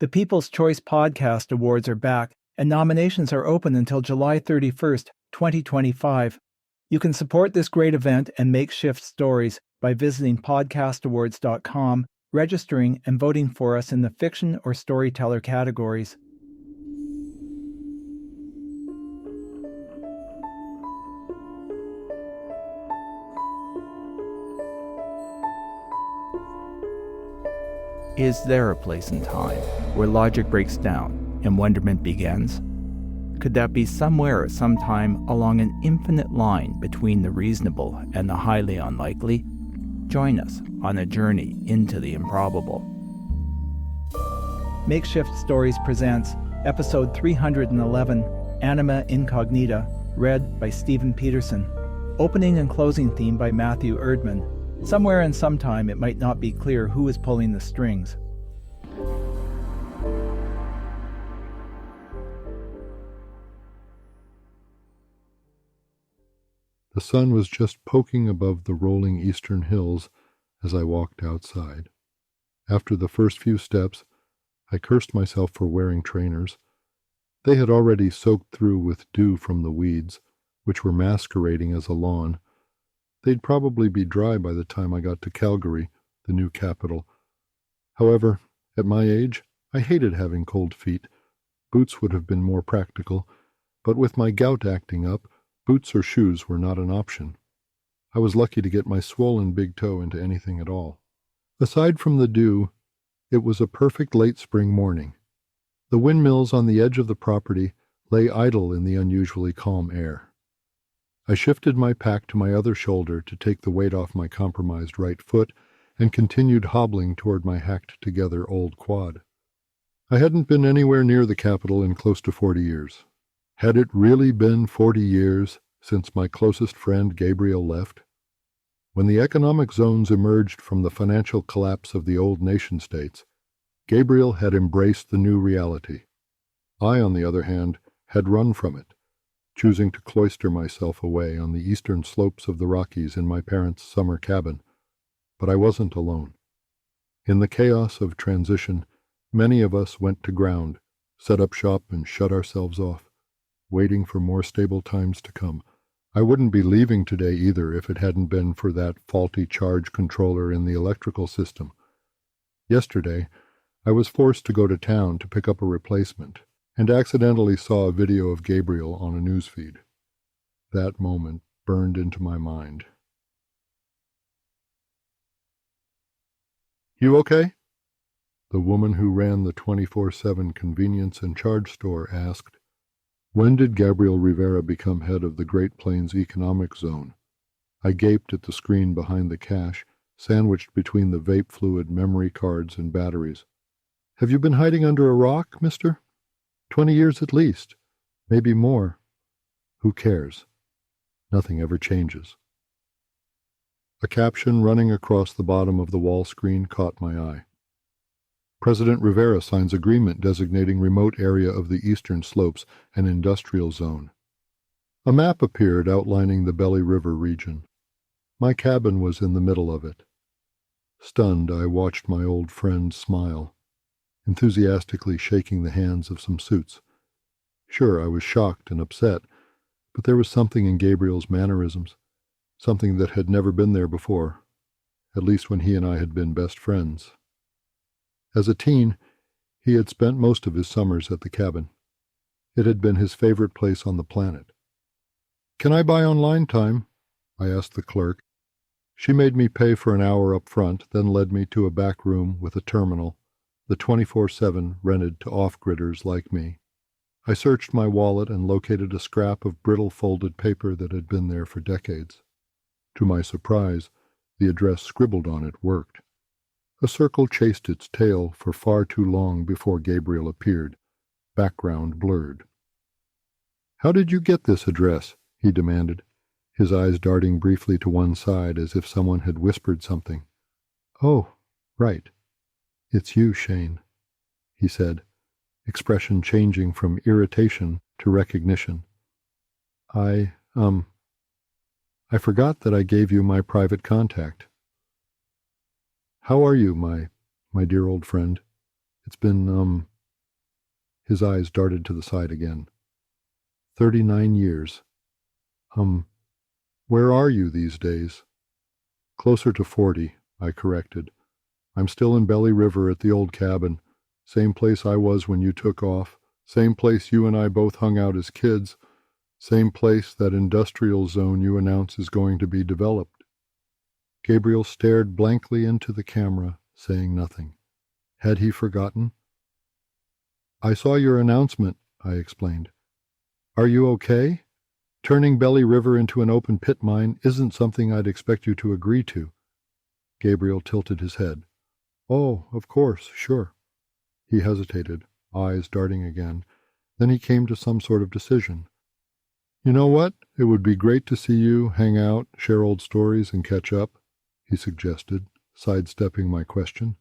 The People's Choice Podcast Awards are back, and nominations are open until July 31st, 2025. You can support this great event and Makeshift Stories by visiting podcastawards.com, registering, and voting for us in the fiction or storyteller categories. Is there a place and time where logic breaks down and wonderment begins? Could that be somewhere at some time along an infinite line between the reasonable and the highly unlikely? Join us on a journey into the improbable. Makeshift Stories presents Episode 311, Anima Incognita, read by Stephen Peterson. Opening and closing theme by Matthew Erdman. Somewhere and sometime it might not be clear who is pulling the strings. The sun was just poking above the rolling eastern hills as I walked outside. After the first few steps, I cursed myself for wearing trainers. They had already soaked through with dew from the weeds, which were masquerading as a lawn. They'd probably be dry by the time I got to Calgary, the new capital. However, at my age, I hated having cold feet. Boots would have been more practical, but with my gout acting up, boots or shoes were not an option. I was lucky to get my swollen big toe into anything at all. Aside from the dew, it was a perfect late spring morning. The windmills on the edge of the property lay idle in the unusually calm air. I shifted my pack to my other shoulder to take the weight off my compromised right foot and continued hobbling toward my hacked-together old quad. I hadn't been anywhere near the capital in close to 40 years. Had it really been 40 years since my closest friend Gabriel left? When the economic zones emerged from the financial collapse of the old nation-states, Gabriel had embraced the new reality. I, on the other hand, had run from it, choosing to cloister myself away on the eastern slopes of the Rockies in my parents' summer cabin. But I wasn't alone. In the chaos of transition, many of us went to ground, set up shop and shut ourselves off, waiting for more stable times to come. I wouldn't be leaving today either if it hadn't been for that faulty charge controller in the electrical system. Yesterday, I was forced to go to town to pick up a replacement, and accidentally saw a video of Gabriel on a newsfeed. That moment burned into my mind. "You okay?" The woman who ran the 24/7 convenience and charge store asked. When did Gabriel Rivera become head of the Great Plains Economic Zone? I gaped at the screen behind the cash, sandwiched between the vape fluid, memory cards, and batteries. "Have you been hiding under a rock, mister? 20 years at least, maybe more. Who cares? Nothing ever changes." A caption running across the bottom of the wall screen caught my eye. President Rivera signs agreement designating remote area of the eastern slopes an industrial zone. A map appeared outlining the Belly River region. My cabin was in the middle of it. Stunned, I watched my old friend smile, enthusiastically shaking the hands of some suits. Sure, I was shocked and upset, but there was something in Gabriel's mannerisms, something that had never been there before, at least when he and I had been best friends. As a teen, he had spent most of his summers at the cabin. It had been his favorite place on the planet. "Can I buy online time?" I asked the clerk. She made me pay for an hour up front, then led me to a back room with a terminal, the 24/7 rented to off-gridders like me. I searched my wallet and located a scrap of brittle folded paper that had been there for decades. To my surprise, the address scribbled on it worked. A circle chased its tail for far too long before Gabriel appeared, background blurred. "How did you get this address?" he demanded, his eyes darting briefly to one side as if someone had whispered something. "Oh, right. It's you, Shane," he said, expression changing from irritation to recognition. I forgot that I gave you my private contact." "How are you, my dear old friend? It's been, His eyes darted to the side again. 39 years. Where are you these days? Closer to 40, I corrected. I'm still in Belly River at the old cabin. Same place I was when you took off. Same place you and I both hung out as kids. Same place that industrial zone you announce is going to be developed. Gabriel stared blankly into the camera, saying nothing. Had he forgotten? I saw your announcement, I explained. Are you okay? Turning Belly River into an open pit mine isn't something I'd expect you to agree to. Gabriel tilted his head. Oh, of course, sure. He hesitated, eyes darting again. Then he came to some sort of decision. You know what? It would be great to see you, hang out, share old stories, and catch up, he suggested, sidestepping my question.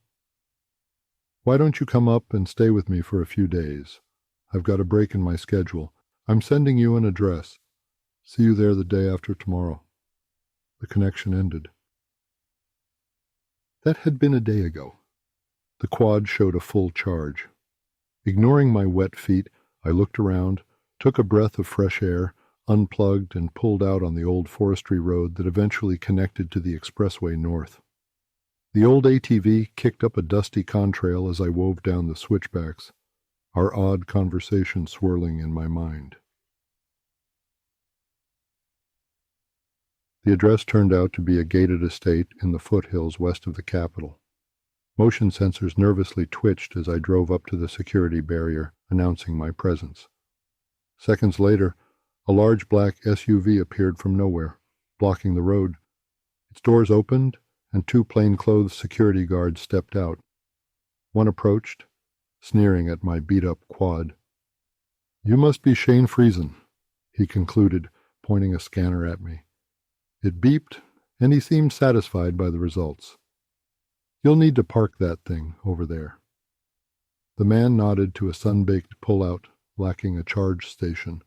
Why don't you come up and stay with me for a few days? I've got a break in my schedule. I'm sending you an address. See you there the day after tomorrow. The connection ended. That had been a day ago. The quad showed a full charge. Ignoring my wet feet, I looked around, took a breath of fresh air, unplugged, and pulled out on the old forestry road that eventually connected to the expressway north. The old ATV kicked up a dusty contrail as I wove down the switchbacks, our odd conversation swirling in my mind. The address turned out to be a gated estate in the foothills west of the capital. Motion sensors nervously twitched as I drove up to the security barrier, announcing my presence. Seconds later, a large black SUV appeared from nowhere, blocking the road. Its doors opened, and two plainclothes security guards stepped out. One approached, sneering at my beat-up quad. You must be Shane Friesen, he concluded, pointing a scanner at me. It beeped, and he seemed satisfied by the results. You'll need to park that thing over there. The man nodded to a sun-baked pull-out lacking a charge station.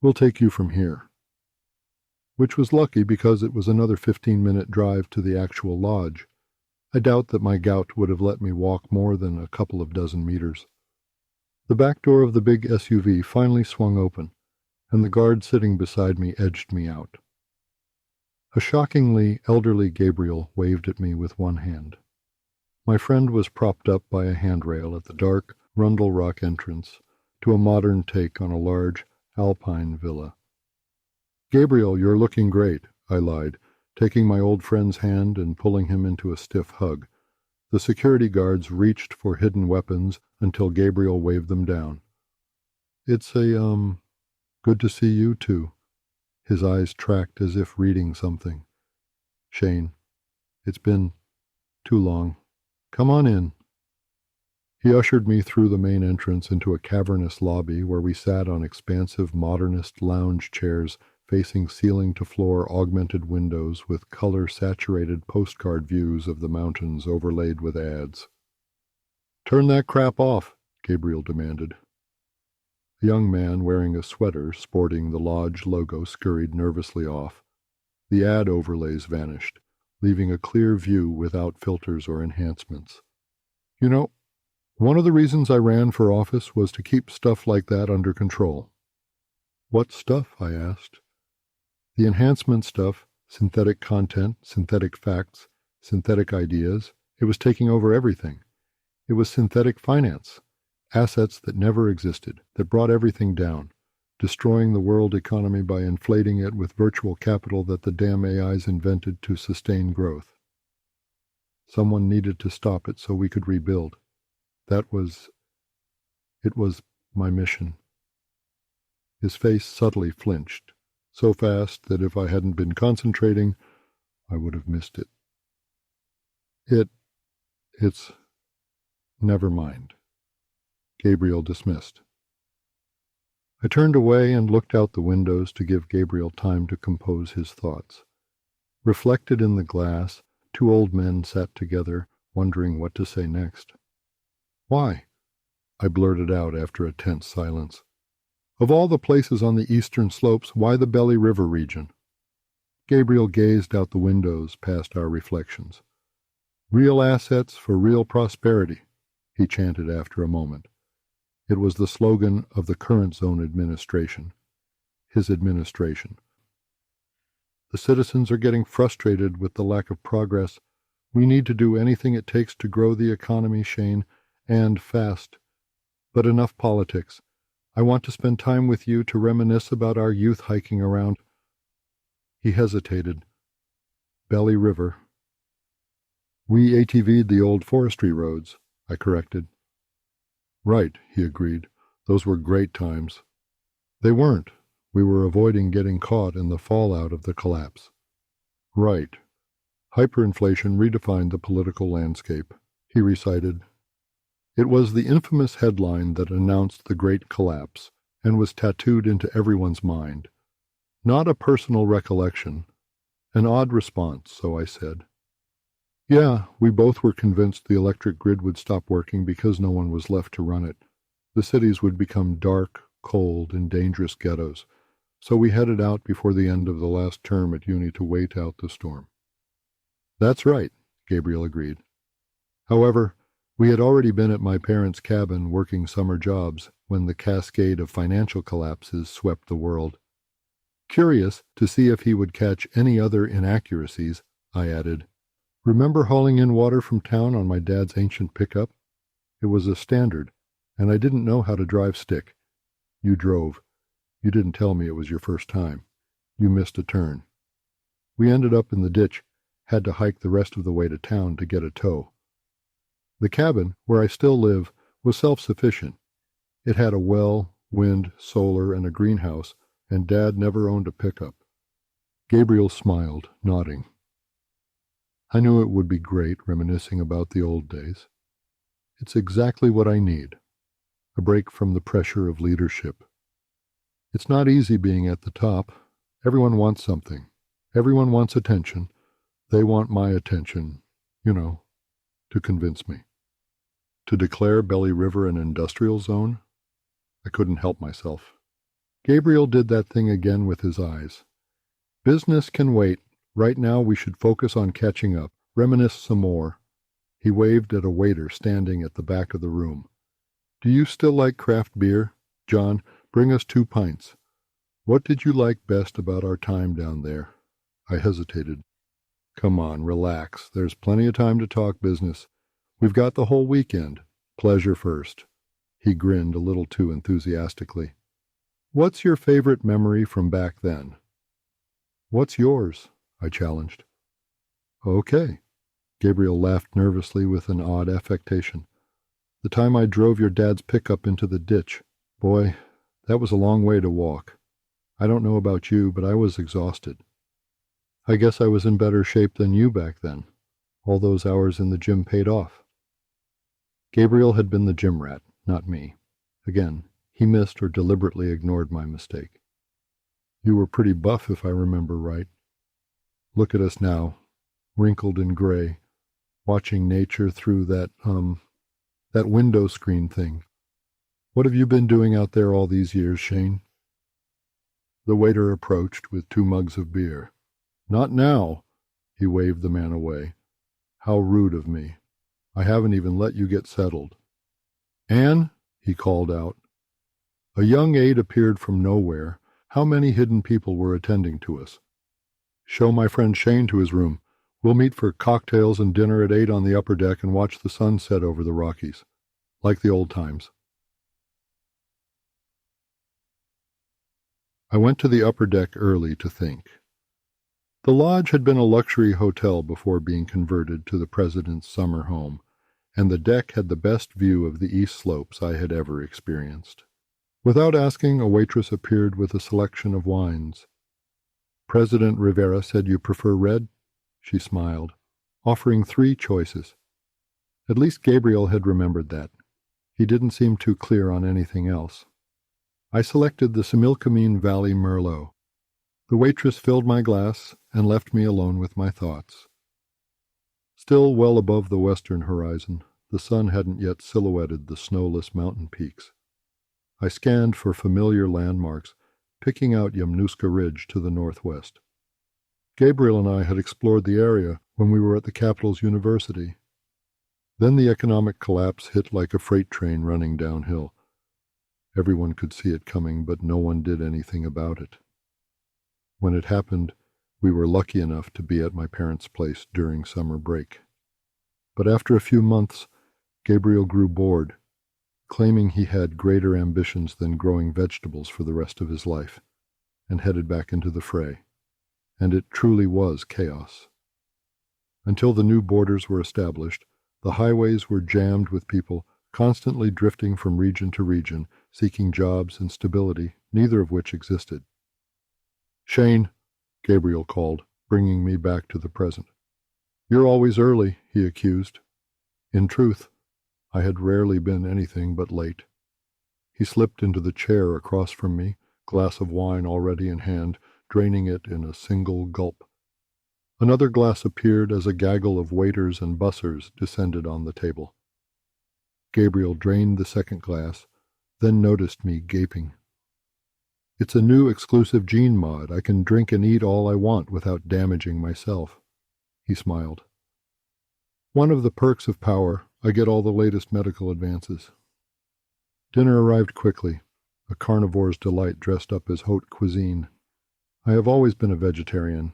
We'll take you from here. Which was lucky because it was another 15-minute drive to the actual lodge. I doubt that my gout would have let me walk more than a couple of dozen meters. The back door of the big SUV finally swung open, and the guard sitting beside me edged me out. A shockingly elderly Gabriel waved at me with one hand. My friend was propped up by a handrail at the dark Rundle Rock entrance to a modern take on a large alpine villa. Gabriel, you're looking great, I lied, taking my old friend's hand and pulling him into a stiff hug. The security guards reached for hidden weapons until Gabriel waved them down. It's good to see you too. His eyes tracked as if reading something. Shane, it's been too long. Come on in. He ushered me through the main entrance into a cavernous lobby where we sat on expansive modernist lounge chairs facing ceiling-to-floor augmented windows with color-saturated postcard views of the mountains overlaid with ads. Turn that crap off, Gabriel demanded. A young man wearing a sweater sporting the lodge logo scurried nervously off. The ad overlays vanished, leaving a clear view without filters or enhancements. You know, one of the reasons I ran for office was to keep stuff like that under control. What stuff? I asked. The enhancement stuff, synthetic content, synthetic facts, synthetic ideas, it was taking over everything. It was synthetic finance. Assets that never existed, that brought everything down, destroying the world economy by inflating it with virtual capital that the damn AIs invented to sustain growth. Someone needed to stop it so we could rebuild. It was my mission. His face subtly flinched, so fast that if I hadn't been concentrating, I would have missed it. It's... Never mind. Gabriel dismissed. I turned away and looked out the windows to give Gabriel time to compose his thoughts. Reflected in the glass, two old men sat together, wondering what to say next. Why? I blurted out after a tense silence. Of all the places on the eastern slopes, why the Belly River region? Gabriel gazed out the windows past our reflections. Real assets for real prosperity, he chanted after a moment. It was the slogan of the current zone administration, his administration. The citizens are getting frustrated with the lack of progress. We need to do anything it takes to grow the economy, Shane, and fast. But enough politics. I want to spend time with you to reminisce about our youth hiking around. He hesitated. Belly River. We ATV'd the old forestry roads, I corrected. Right, he agreed. Those were great times. They weren't. We were avoiding getting caught in the fallout of the collapse. Right. Hyperinflation redefined the political landscape, he recited. It was the infamous headline that announced the Great Collapse and was tattooed into everyone's mind. Not a personal recollection. An odd response, so I said. Yeah, we both were convinced the electric grid would stop working because no one was left to run it. The cities would become dark, cold, and dangerous ghettos. So we headed out before the end of the last term at uni to wait out the storm. That's right, Gabriel agreed. However, we had already been at my parents' cabin working summer jobs when the cascade of financial collapses swept the world. Curious to see if he would catch any other inaccuracies, I added, Remember hauling in water from town on my dad's ancient pickup? It was a standard, and I didn't know how to drive stick. You drove. You didn't tell me it was your first time. You missed a turn. We ended up in the ditch, had to hike the rest of the way to town to get a tow. The cabin, where I still live, was self-sufficient. It had a well, wind, solar, and a greenhouse, and Dad never owned a pickup. Gabriel smiled, nodding. I knew it would be great, reminiscing about the old days. It's exactly what I need, a break from the pressure of leadership. It's not easy being at the top. Everyone wants something. Everyone wants attention. They want my attention, to convince me. To declare Belly River an industrial zone? I couldn't help myself. Gabriel did that thing again with his eyes. Business can wait. Right now we should focus on catching up, reminisce some more. He waved at a waiter standing at the back of the room. Do you still like craft beer? John, bring us 2 pints. What did you like best about our time down there? I hesitated. Come on, relax. There's plenty of time to talk business. We've got the whole weekend. Pleasure first. He grinned a little too enthusiastically. What's your favorite memory from back then? What's yours? I challenged. Okay. Gabriel laughed nervously with an odd affectation. The time I drove your dad's pickup into the ditch. Boy, that was a long way to walk. I don't know about you, but I was exhausted. I guess I was in better shape than you back then. All those hours in the gym paid off. Gabriel had been the gym rat, not me. Again, he missed or deliberately ignored my mistake. You were pretty buff, if I remember right. Look at us now, wrinkled and gray, watching nature through that window screen thing. What have you been doing out there all these years, Shane? The waiter approached with 2 mugs of beer. Not now, he waved the man away. How rude of me. I haven't even let you get settled. Anne, he called out. A young aide appeared from nowhere. How many hidden people were attending to us? Show my friend Shane to his room. We'll meet for cocktails and dinner at 8 on the upper deck and watch the sun set over the Rockies. Like the old times. I went to the upper deck early to think. The lodge had been a luxury hotel before being converted to the president's summer home, and the deck had the best view of the east slopes I had ever experienced. Without asking, a waitress appeared with a selection of wines. President Rivera said you prefer red? She smiled, offering 3 choices. At least Gabriel had remembered that. He didn't seem too clear on anything else. I selected the Similkameen Valley Merlot. The waitress filled my glass and left me alone with my thoughts. Still well above the western horizon, the sun hadn't yet silhouetted the snowless mountain peaks. I scanned for familiar landmarks, picking out Yamnuska Ridge to the northwest. Gabriel and I had explored the area when we were at the capital's university. Then the economic collapse hit like a freight train running downhill. Everyone could see it coming, but no one did anything about it. When it happened, we were lucky enough to be at my parents' place during summer break. But after a few months, Gabriel grew bored, claiming he had greater ambitions than growing vegetables for the rest of his life, and headed back into the fray. And it truly was chaos. Until the new borders were established, the highways were jammed with people constantly drifting from region to region, seeking jobs and stability, neither of which existed. "Shane," Gabriel called, bringing me back to the present. "You're always early," he accused. In truth, I had rarely been anything but late. He slipped into the chair across from me, glass of wine already in hand, draining it in a single gulp. Another glass appeared as a gaggle of waiters and bussers descended on the table. Gabriel drained the second glass, then noticed me gaping. "It's a new exclusive gene mod. I can drink and eat all I want without damaging myself." He smiled. "One of the perks of power, I get all the latest medical advances." Dinner arrived quickly, a carnivore's delight dressed up as haute cuisine. I have always been a vegetarian.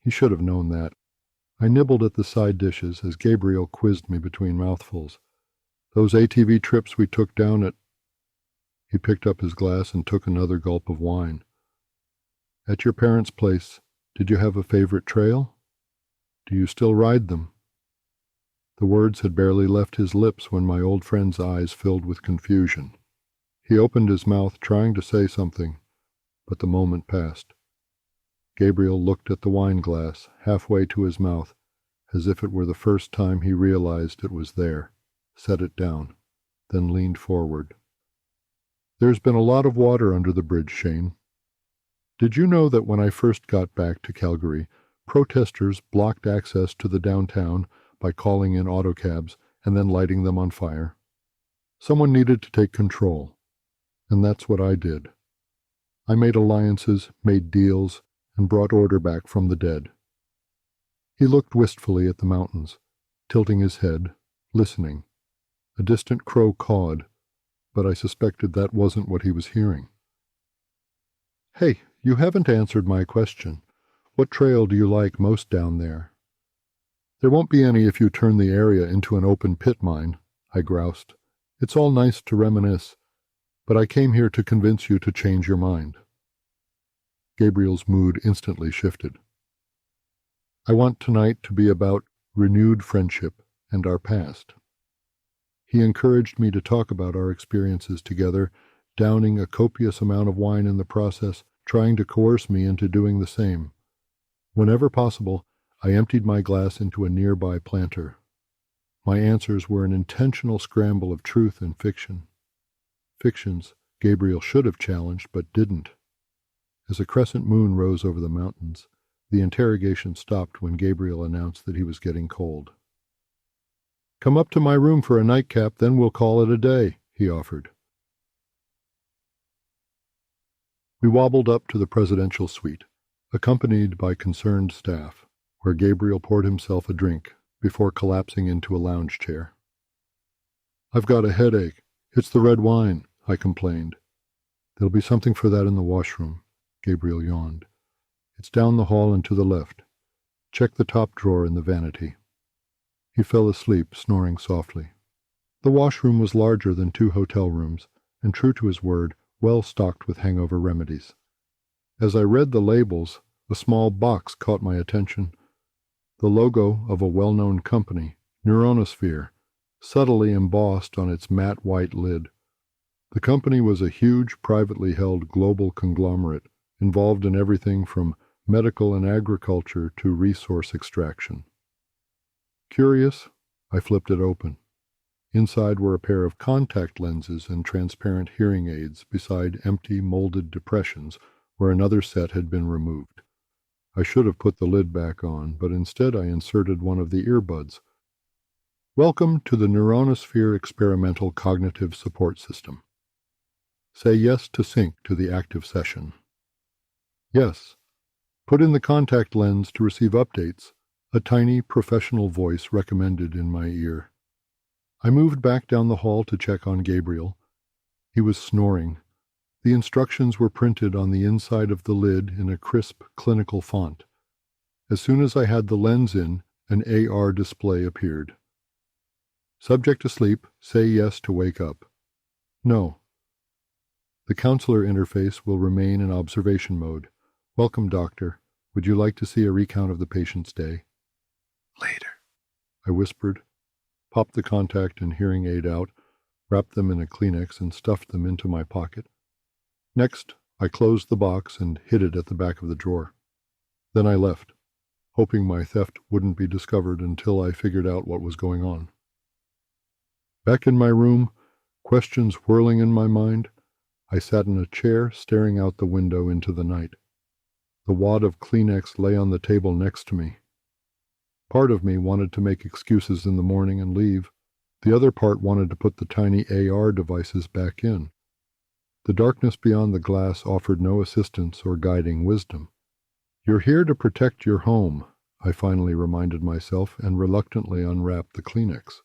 He should have known that. I nibbled at the side dishes as Gabriel quizzed me between mouthfuls. "Those ATV trips we took down at—" He picked up his glass and took another gulp of wine. "At your parents' place, did you have a favorite trail? Do you still ride them?" The words had barely left his lips when my old friend's eyes filled with confusion. He opened his mouth, trying to say something, but the moment passed. Gabriel looked at the wine glass, halfway to his mouth, as if it were the first time he realized it was there, set it down, then leaned forward. "There's been a lot of water under the bridge, Shane. Did you know that when I first got back to Calgary, protesters blocked access to the downtown by calling in autocabs and then lighting them on fire? Someone needed to take control, and that's what I did. I made alliances, made deals, and brought order back from the dead." He looked wistfully at the mountains, tilting his head, listening. A distant crow cawed, but I suspected that wasn't what he was hearing. "Hey, you haven't answered my question. What trail do you like most down there?" "There won't be any if you turn the area into an open pit mine," I groused. "It's all nice to reminisce, but I came here to convince you to change your mind." Gabriel's mood instantly shifted. "I want tonight to be about renewed friendship and our past." He encouraged me to talk about our experiences together, downing a copious amount of wine in the process, trying to coerce me into doing the same. Whenever possible, I emptied my glass into a nearby planter. My answers were an intentional scramble of truth and fiction. Fictions Gabriel should have challenged, but didn't. As a crescent moon rose over the mountains, the interrogation stopped when Gabriel announced that he was getting cold. "Come up to my room for a nightcap, then we'll call it a day," he offered. We wobbled up to the presidential suite, accompanied by concerned staff, where Gabriel poured himself a drink before collapsing into a lounge chair. "I've got a headache. It's the red wine," I complained. "There'll be something for that in the washroom," Gabriel yawned. "It's down the hall and to the left. Check the top drawer in the vanity." He fell asleep, snoring softly. The washroom was larger than 2 hotel rooms, and true to his word, well stocked with hangover remedies. As I read the labels, a small box caught my attention. The logo of a well-known company, Neuronosphere, subtly embossed on its matte white lid. The company was a huge, privately held global conglomerate, involved in everything from medical and agriculture to resource extraction. Curious, I flipped it open. Inside were a pair of contact lenses and transparent hearing aids beside empty, molded depressions where another set had been removed. I should have put the lid back on, but instead I inserted one of the earbuds. "Welcome to the Neuronosphere Experimental Cognitive Support System. Say yes to sync to the active session." "Yes. Put in the contact lens to receive updates," a tiny professional voice recommended in my ear. I moved back down the hall to check on Gabriel. He was snoring. The instructions were printed on the inside of the lid in a crisp, clinical font. As soon as I had the lens in, an AR display appeared. Subject asleep, say yes to wake up. No. The counselor interface will remain in observation mode. Welcome, doctor. Would you like to see a recount of the patient's day? Later, I whispered, popped the contact and hearing aid out, wrapped them in a Kleenex and stuffed them into my pocket. Next, I closed the box and hid it at the back of the drawer. Then I left, hoping my theft wouldn't be discovered until I figured out what was going on. Back in my room, questions whirling in my mind, I sat in a chair staring out the window into the night. The wad of Kleenex lay on the table next to me. Part of me wanted to make excuses in the morning and leave. The other part wanted to put the tiny AR devices back in. The darkness beyond the glass offered no assistance or guiding wisdom. You're here to protect your home, I finally reminded myself and reluctantly unwrapped the Kleenex.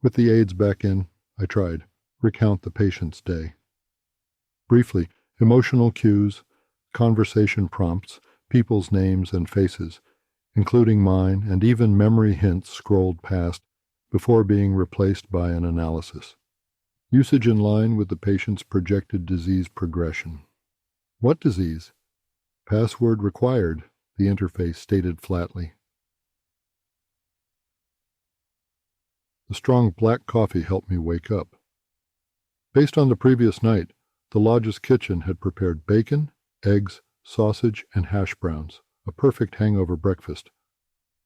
With the aids back in, I tried, recount the patient's day. Briefly, emotional cues, conversation prompts, people's names and faces, including mine, and even memory hints scrolled past before being replaced by an analysis. Usage in line with the patient's projected disease progression. What disease? Password required, the interface stated flatly. The strong black coffee helped me wake up. Based on the previous night, the lodge's kitchen had prepared bacon, eggs, sausage, and hash browns, a perfect hangover breakfast,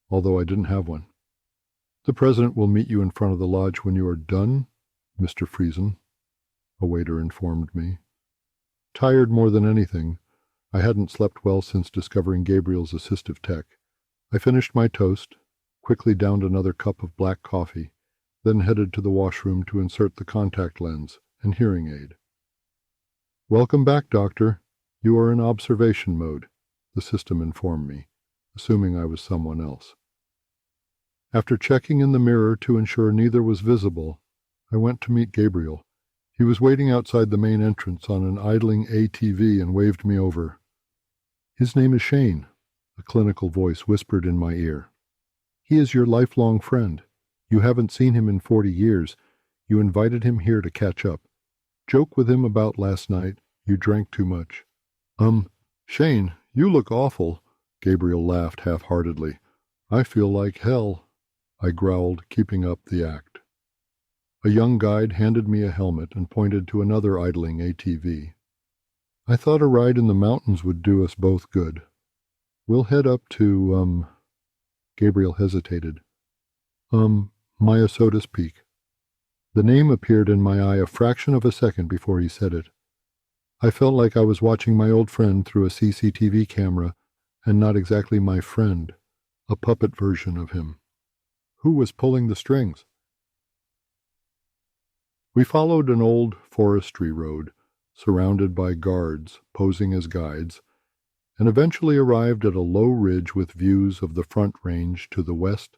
although I didn't have one. The president will meet you in front of the lodge when you are done, Mr. Friesen, a waiter informed me. Tired more than anything, I hadn't slept well since discovering Gabriel's assistive tech. I finished my toast, quickly downed another cup of black coffee, then headed to the washroom to insert the contact lens and hearing aid. Welcome back, doctor. You are in observation mode, the system informed me, assuming I was someone else. After checking in the mirror to ensure neither was visible, I went to meet Gabriel. He was waiting outside the main entrance on an idling ATV and waved me over. His name is Shane, a clinical voice whispered in my ear. He is your lifelong friend. You haven't seen him in 40 years. You invited him here to catch up. Joke with him about last night. You drank too much. Shane, you look awful. Gabriel laughed half-heartedly. I feel like hell, I growled, keeping up the act. A young guide handed me a helmet and pointed to another idling ATV. I thought a ride in the mountains would do us both good. We'll head up to, Gabriel hesitated. Myosotis Peak. The name appeared in my eye a fraction of a second before he said it. I felt like I was watching my old friend through a CCTV camera, and not exactly my friend, a puppet version of him. Who was pulling the strings? We followed an old forestry road, surrounded by guards posing as guides, and eventually arrived at a low ridge with views of the Front Range to the west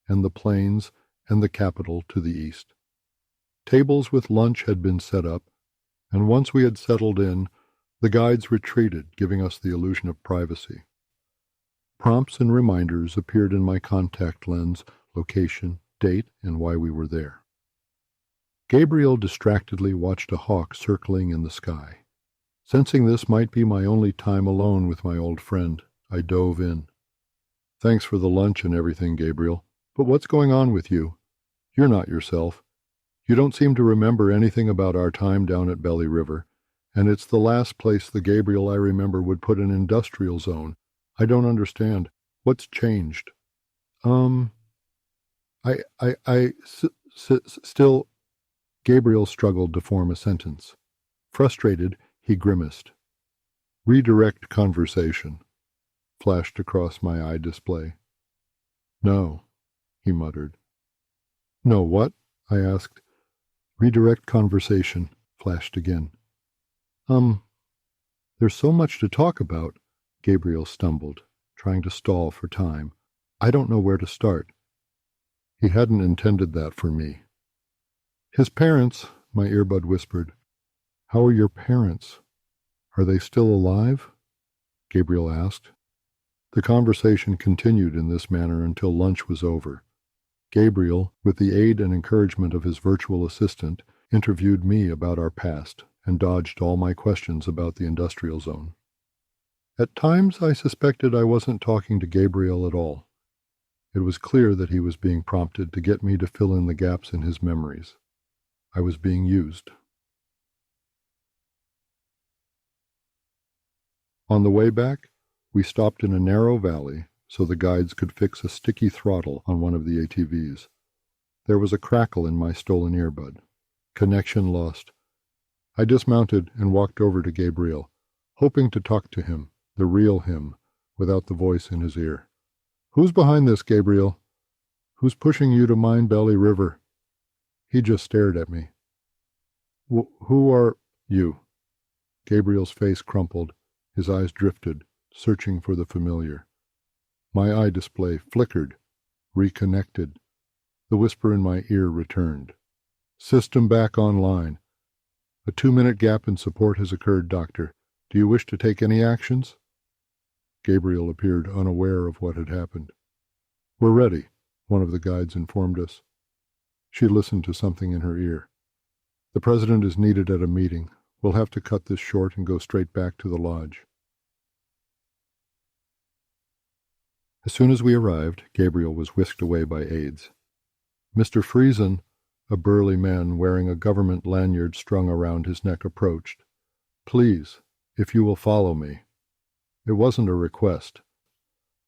and the plains and the capital to the east. Tables with lunch had been set up, and once we had settled in, the guides retreated, giving us the illusion of privacy. Prompts and reminders appeared in my contact lens, location, date, and why we were there. Gabriel distractedly watched a hawk circling in the sky. Sensing this might be my only time alone with my old friend, I dove in. Thanks for the lunch and everything, Gabriel. But what's going on with you? You're not yourself. You don't seem to remember anything about our time down at Belly River, and it's the last place the Gabriel I remember would put an industrial zone. I don't understand. What's changed? Still... Gabriel struggled to form a sentence. Frustrated, he grimaced. Redirect conversation, flashed across my eye display. No, he muttered. No, what? I asked. Redirect conversation, flashed again. There's so much to talk about, Gabriel stumbled, trying to stall for time. I don't know where to start. He hadn't intended that for me. His parents, my earbud whispered, How are your parents? Are they still alive? Gabriel asked. The conversation continued in this manner until lunch was over. Gabriel, with the aid and encouragement of his virtual assistant, interviewed me about our past and dodged all my questions about the industrial zone. At times I suspected I wasn't talking to Gabriel at all. It was clear that he was being prompted to get me to fill in the gaps in his memories. I was being used. On the way back, we stopped in a narrow valley so the guides could fix a sticky throttle on one of the ATVs. There was a crackle in my stolen earbud. Connection lost. I dismounted and walked over to Gabriel, hoping to talk to him, the real him, without the voice in his ear. Who's behind this, Gabriel? Who's pushing you to Mine Belly River? He just stared at me. Who are you? Gabriel's face crumpled. His eyes drifted, searching for the familiar. My eye display flickered, reconnected. The whisper in my ear returned. System back online. A 2-minute gap in support has occurred, Doctor. Do you wish to take any actions? Gabriel appeared unaware of what had happened. We're ready, one of the guides informed us. She listened to something in her ear. The president is needed at a meeting. We'll have to cut this short and go straight back to the lodge. As soon as we arrived, Gabriel was whisked away by aides. Mr. Friesen, a burly man wearing a government lanyard strung around his neck, approached. Please, if you will follow me. It wasn't a request.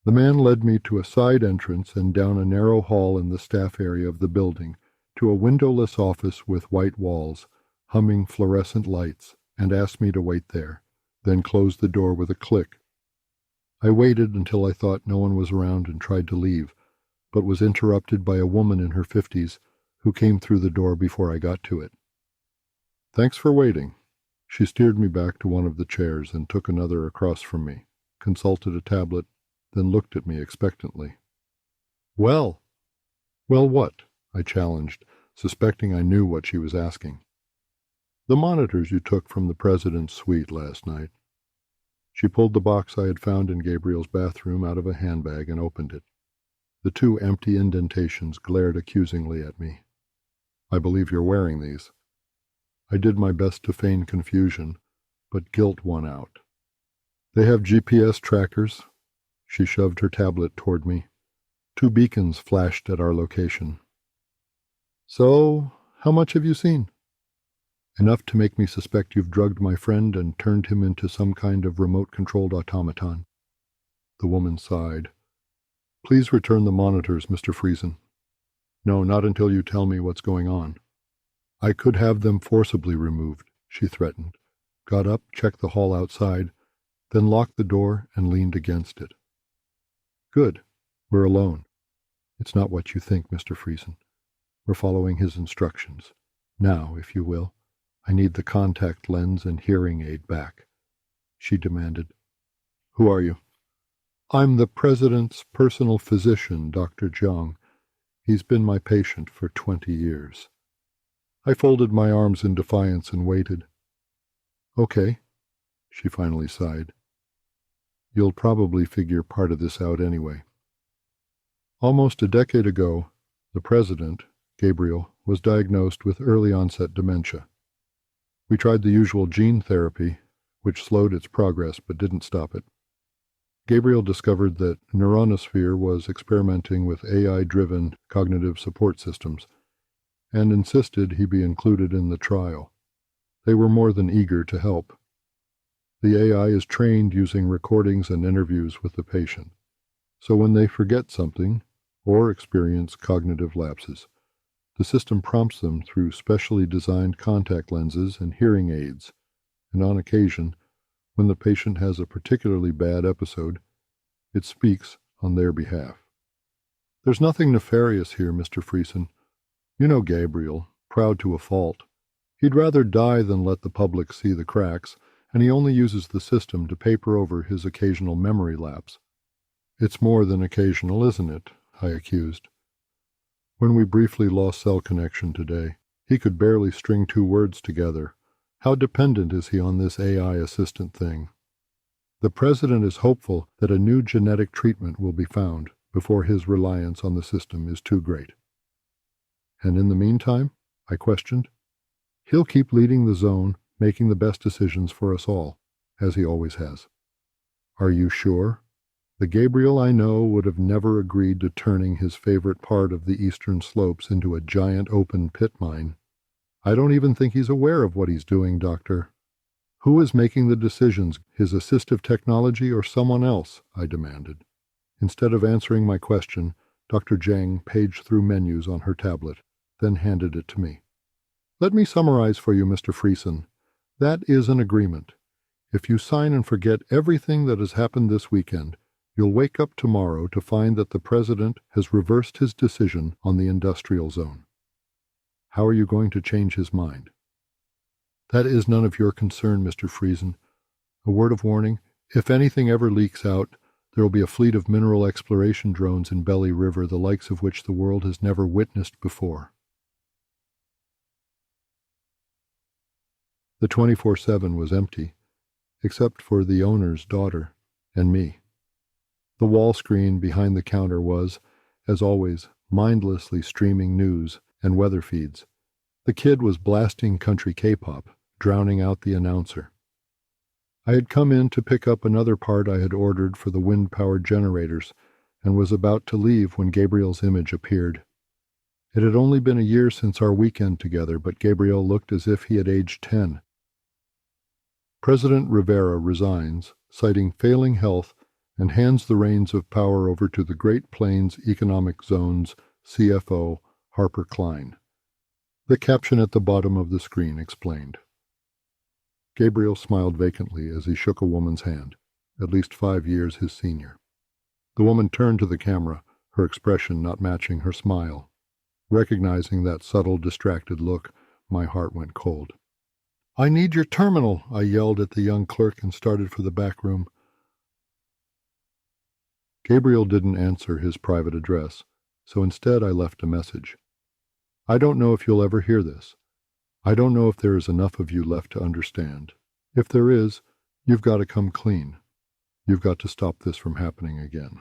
The man led me to a side entrance and down a narrow hall in the staff area of the building to a windowless office with white walls, humming fluorescent lights, and asked me to wait there, then closed the door with a click. I waited until I thought no one was around and tried to leave, but was interrupted by a woman in her 50s who came through the door before I got to it. Thanks for waiting. She steered me back to one of the chairs and took another across from me, consulted a tablet, then looked at me expectantly. Well what? I challenged, suspecting I knew what she was asking. The monitors you took from the president's suite last night. She pulled the box I had found in Gabriel's bathroom out of a handbag and opened it. The 2 empty indentations glared accusingly at me. I believe you're wearing these. I did my best to feign confusion, but guilt won out. They have GPS trackers. She shoved her tablet toward me. 2 beacons flashed at our location. So, how much have you seen? Enough to make me suspect you've drugged my friend and turned him into some kind of remote-controlled automaton. The woman sighed. Please return the monitors, Mr. Friesen. No, not until you tell me what's going on. I could have them forcibly removed, she threatened, got up, checked the hall outside, then locked the door and leaned against it. Good. We're alone. It's not what you think, Mr. Friesen. We're following his instructions. Now, if you will, I need the contact lens and hearing aid back. She demanded. Who are you? I'm the president's personal physician, Dr. Jiang. He's been my patient for 20 years. I folded my arms in defiance and waited. Okay, she finally sighed. You'll probably figure part of this out anyway. Almost a decade ago, the president, Gabriel, was diagnosed with early-onset dementia. We tried the usual gene therapy, which slowed its progress but didn't stop it. Gabriel discovered that Neuronosphere was experimenting with AI-driven cognitive support systems, and insisted he be included in the trial. They were more than eager to help. The AI is trained using recordings and interviews with the patient, so when they forget something or experience cognitive lapses, the system prompts them through specially designed contact lenses and hearing aids, and on occasion, when the patient has a particularly bad episode, it speaks on their behalf. There's nothing nefarious here, Mr. Friesen. You know Gabriel, proud to a fault. He'd rather die than let the public see the cracks, and he only uses the system to paper over his occasional memory lapse. It's more than occasional, isn't it? I accused. When we briefly lost cell connection today, he could barely string 2 words together, How dependent is he on this AI assistant thing? The president is hopeful that a new genetic treatment will be found before his reliance on the system is too great. And in the meantime, I questioned, he'll keep leading the zone, making the best decisions for us all, as he always has. Are you sure? The Gabriel I know would have never agreed to turning his favorite part of the eastern slopes into a giant open pit mine. I don't even think he's aware of what he's doing, Doctor. Who is making the decisions, his assistive technology or someone else? I demanded. Instead of answering my question, Dr. Zhang paged through menus on her tablet, then handed it to me. Let me summarize for you, Mr. Friesen. That is an agreement. If you sign and forget everything that has happened this weekend, you'll wake up tomorrow to find that the president has reversed his decision on the industrial zone. How are you going to change his mind? That is none of your concern, Mr. Friesen. A word of warning, if anything ever leaks out, there will be a fleet of mineral exploration drones in Belly River, the likes of which the world has never witnessed before. The 24/7 was empty, except for the owner's daughter and me. The wall screen behind the counter was, as always, mindlessly streaming news and weather feeds. The kid was blasting country K-pop, drowning out the announcer. I had come in to pick up another part I had ordered for the wind-powered generators and was about to leave when Gabriel's image appeared. It had only been a year since our weekend together, but Gabriel looked as if he had aged 10. President Rivera resigns, citing failing health, and hands the reins of power over to the Great Plains Economic Zone's CFO, Harper Klein. The caption at the bottom of the screen explained. Gabriel smiled vacantly as he shook a woman's hand, at least 5 years his senior. The woman turned to the camera, her expression not matching her smile. Recognizing that subtle, distracted look, my heart went cold. "I need your terminal," I yelled at the young clerk and started for the back room. Gabriel didn't answer his private address, so instead I left a message. I don't know if you'll ever hear this. I don't know if there is enough of you left to understand. If there is, you've got to come clean. You've got to stop this from happening again.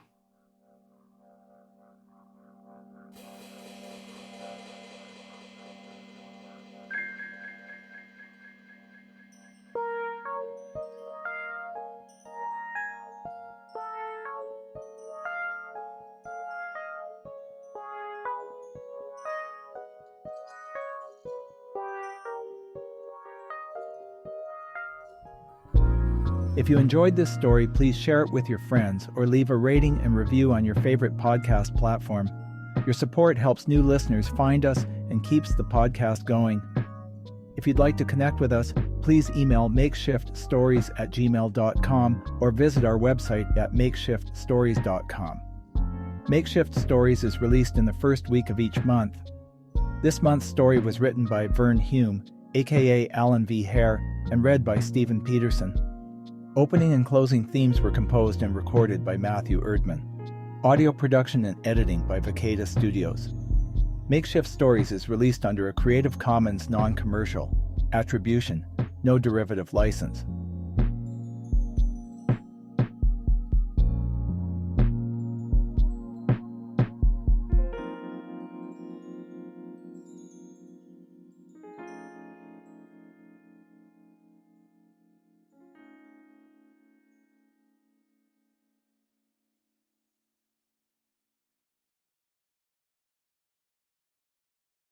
If you enjoyed this story, please share it with your friends or leave a rating and review on your favorite podcast platform. Your support helps new listeners find us and keeps the podcast going. If you'd like to connect with us, please email makeshiftstories@gmail.com or visit our website at makeshiftstories.com. Makeshift Stories is released in the first week of each month. This month's story was written by Vern Hume, aka Alan V. Hare, and read by Stephen Peterson. Opening and closing themes were composed and recorded by Matthew Erdman. Audio production and editing by Vicada Studios. Makeshift Stories is released under a Creative Commons non-commercial, attribution, no derivative license.